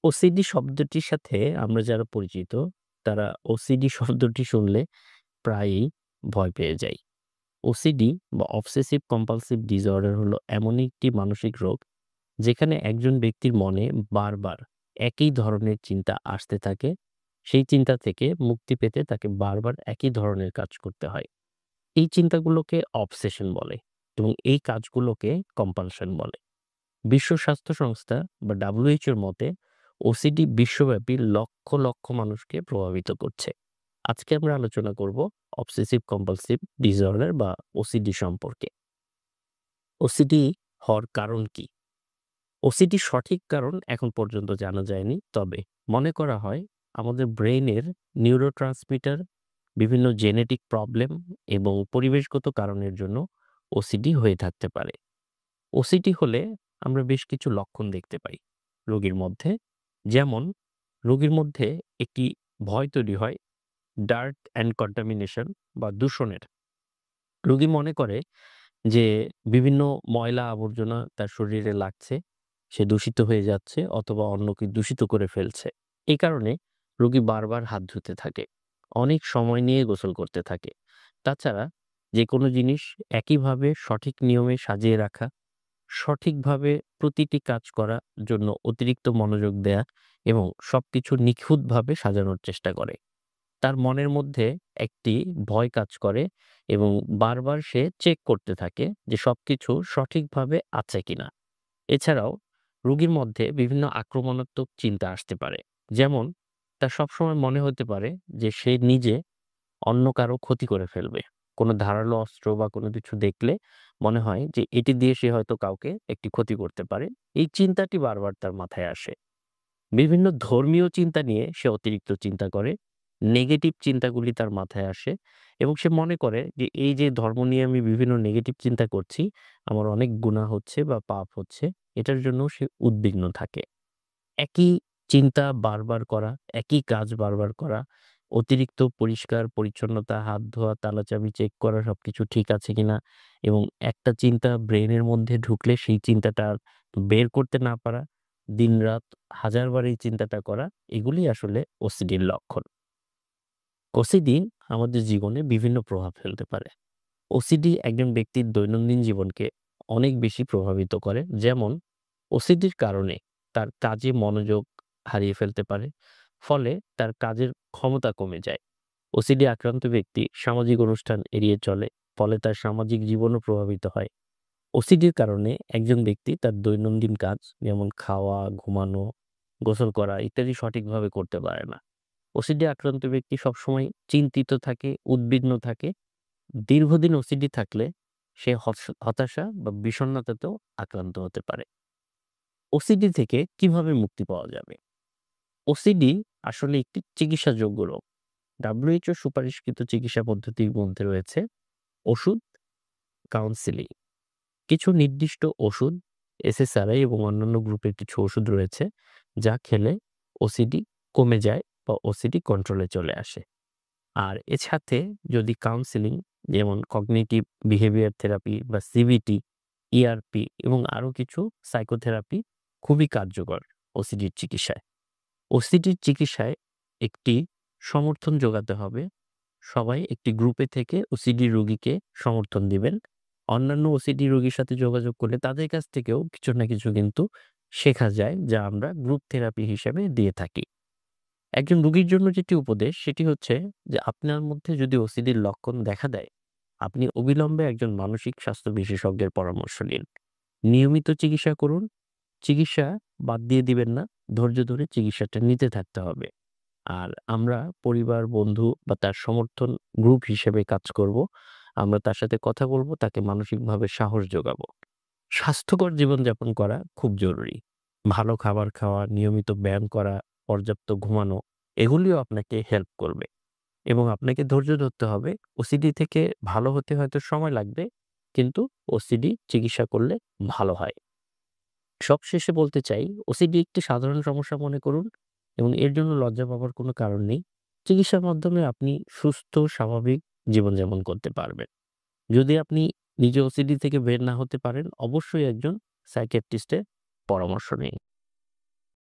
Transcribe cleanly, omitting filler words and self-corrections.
OCD শব্দটির সাথে আমরা যারা পরিচিত, তারা ওসিডি শব্দটি শুনলে প্রায়ই ভয় পেয়ে যাই। ওসিডি বা অবসেসিভ কম্পালসিভ ডিসঅর্ডার হলো এমনই একটি মানসিক রোগ, যেখানে একজন ব্যক্তির মনে বারবার একই ধরনের চিন্তা আসতে থাকে। সেই চিন্তা থেকে মুক্তি পেতে তাকে বারবার একই ধরনের কাজ করতে হয়। এই চিন্তাগুলোকে অবসেশন বলে এবং এই কাজগুলোকে কম্পালশন বলে। বিশ্ব স্বাস্থ্য সংস্থা বা WHO এর মতে ওসিডি বিশ্বব্যাপী লক্ষ লক্ষ মানুষকে প্রভাবিত করছে। আজকে আমরা আলোচনা করব অবসেসিভ কম্পালসিভ ডিসঅর্ডার বা ওসিডি সম্পর্কে। ওসিডি হওয়ার কারণ কি? ওসিডি সঠিক কারণ এখন পর্যন্ত জানা যায়নি, তবে মনে করা হয় আমাদের ব্রেইনের নিউরোট্রান্সমিটার, বিভিন্ন জেনেটিক প্রবলেম এবং পরিবেশগত কারণের জন্য ওসিডি হয়ে থাকতে পারে। ওসিডি হলে আমরা বেশ কিছু লক্ষণ দেখতে পাই রোগীর মধ্যে। যেমন, রোগীর মধ্যে একটি ভয় তৈরি হয় ডার্ট অ্যান্ড কন্টামিনেশন বা দূষণের। রোগী মনে করে যে বিভিন্ন ময়লা আবর্জনা তার শরীরে লাগছে, সে দূষিত হয়ে যাচ্ছে অথবা অন্যকে দূষিত করে ফেলছে। এই কারণে রোগী বারবার হাত ধুতে থাকে, অনেক সময় নিয়ে গোসল করতে থাকে। তাছাড়া যে কোনো জিনিস একইভাবে সঠিক নিয়মে সাজিয়ে রাখা, সঠিকভাবে প্রতিটি কাজ করার জন্য অতিরিক্ত মনোযোগ দেয়া এবং সবকিছু নিখুঁতভাবে সাজানোর চেষ্টা করে। তার মনের মধ্যে একটি ভয় কাজ করে এবং বারবার সে চেক করতে থাকে যে সবকিছু সঠিকভাবে আছে কিনা। এছাড়াও রোগীর মধ্যে বিভিন্ন আক্রমণাত্মক চিন্তা আসতে পারে। যেমন, তার সবসময় মনে হতে পারে যে সে নিজে অন্য কারো ক্ষতি করে ফেলবে। কোনো ধারালো অস্ত্র বা কোনো কিছু দেখলে মনে হয় যে এটি দিয়ে সে হয়তো কাউকে একটি ক্ষতি করতে পারে। এই চিন্তাটি বারবার তার মাথায় আসে। বিভিন্ন ধর্মীয় চিন্তা নিয়ে সে অতিরিক্ত চিন্তা করে। নেগেটিভ চিন্তাগুলি তার মাথায় আসে এবং সে মনে করে যে এই যে ধর্ম নিয়ে আমি বিভিন্ন নেগেটিভ চিন্তা করছি, আমার অনেক গুনাহ হচ্ছে বা পাপ হচ্ছে। এটার জন্য সে উদ্বিগ্ন থাকে। একই চিন্তা বারবার করা, একই কাজ বারবার করা, অতিরিক্ত পরিষ্কার পরিচ্ছন্নতা, হাত ধোয়া, তালাচাবি চেক করা সবকিছু ঠিক আছে কিনা এবং একটা চিন্তা ব্রেইনের মধ্যে ঢুকলে সেই চিন্তাটা আর বের করতে না পারা, দিনরাত হাজারবার এই চিন্তাটা করা, এগুলি আসলে ওসিডির লক্ষণ। ওসিডি আমাদের জীবনে বিভিন্ন প্রভাব ফেলতে পারে। ওসিডি একজন ব্যক্তির দৈনন্দিন জীবনকে অনেক বেশি প্রভাবিত করে। যেমন, ওসিডির কারণে তার কাজে মনোযোগ হারিয়ে ফেলতে পারে। ফলে তার কাজের ক্ষমতা কমে যায়। ওসিডি আক্রান্ত ব্যক্তি সামাজিক অনুষ্ঠান এড়িয়ে চলে। ফলে তার সামাজিক জীবনও প্রভাবিত হয়। ওসিডির কারণে একজন ব্যক্তি তার দৈনন্দিন কাজ, যেমন খাওয়া, ঘুমানো, গোসল করা ইত্যাদি সঠিকভাবে করতে পারে না। ওসিডি আক্রান্ত ব্যক্তি সবসময় চিন্তিত থাকে, উদ্বিগ্ন থাকে। দীর্ঘদিন ওসিডি থাকলে সে হতাশা বা বিষণ্ণতাতেও আক্রান্ত হতে পারে। ওসিডি থেকে কিভাবে মুক্তি পাওয়া যাবে? ওসিডি আসলে একটি চিকিৎসাযোগ্য রোগ। WHO সুপারিশকৃত চিকিৎসা পদ্ধতির মধ্যে রয়েছে ওষুধ, কাউন্সেলিং। কিছু নির্দিষ্ট ওষুধ, SSRI এবং অন্যান্য গ্রুপের কিছু ওষুধ রয়েছে যা খেলে ওসিডি কমে যায় বা ওসিডি কন্ট্রোলে চলে আসে। আর এর সাথে যদি কাউন্সেলিং, যেমন কগনিটিভ বিহেভিয়ার থেরাপি বা সিবিটি, ERP এবং আরো কিছু সাইকোথেরাপি খুবই কার্যকর ওসিডির চিকিৎসায়। ওসিডির চিকিৎসায় একটি সমর্থন যোগাতে হবে। সবাই একটি গ্রুপে থেকে ওসিডি রোগীকে সমর্থন দিবেন। অন্যান্য ওসিডি রোগীর সাথে যোগাযোগ করলে তাদের কাছ থেকেও কিছু না কিছু কিন্তু শেখা যায়, যা আমরা গ্রুপ থেরাপি হিসেবে দিয়ে থাকি। একজন রোগীর জন্য যেটি উপদেশ সেটি হচ্ছে যে আপনার মধ্যে যদি ওসিডির লক্ষণ দেখা দেয়, আপনি অবিলম্বে একজন মানসিক স্বাস্থ্য বিশেষজ্ঞের পরামর্শ নিন। নিয়মিত চিকিৎসা করুন। চিকিৎসা বাদ দিয়ে দিবেন না। ধৈর্য ধরে চিকিৎসাটা নিতে থাকতে হবে। আর আমরা পরিবার, বন্ধু বা তার সমর্থন গ্রুপ হিসেবে কাজ করব। আমরা তার সাথে কথা বলব, তাকে মানসিকভাবে সাহস যোগাবো। স্বাস্থ্যকর জীবনযাপন করা খুব জরুরি। ভালো খাবার খাওয়া, নিয়মিত ব্যায়াম করা, পর্যাপ্ত ঘুমানো এগুলিও আপনাকে হেল্প করবে এবং আপনাকে ধৈর্য ধরতে হবে। ওসিডি থেকে ভালো হতে হয়তো সময় লাগবে, কিন্তু ওসিডি চিকিৎসা করলে ভালো হয়। সবশেষে বলতে চাই, ওসিডি একটি সাধারণ সমস্যা মনে করুন এবং এর জন্য লজ্জা পাবার কোনো কারণ নেই। চিকিৎসার মাধ্যমে আপনি সুস্থ স্বাভাবিক জীবনযাপন করতে পারবেন। যদি আপনি নিজে ওসিডি থেকে বের না হতে পারেন, অবশ্যই একজন সাইকিয়াট্রিস্টের পরামর্শ নিন।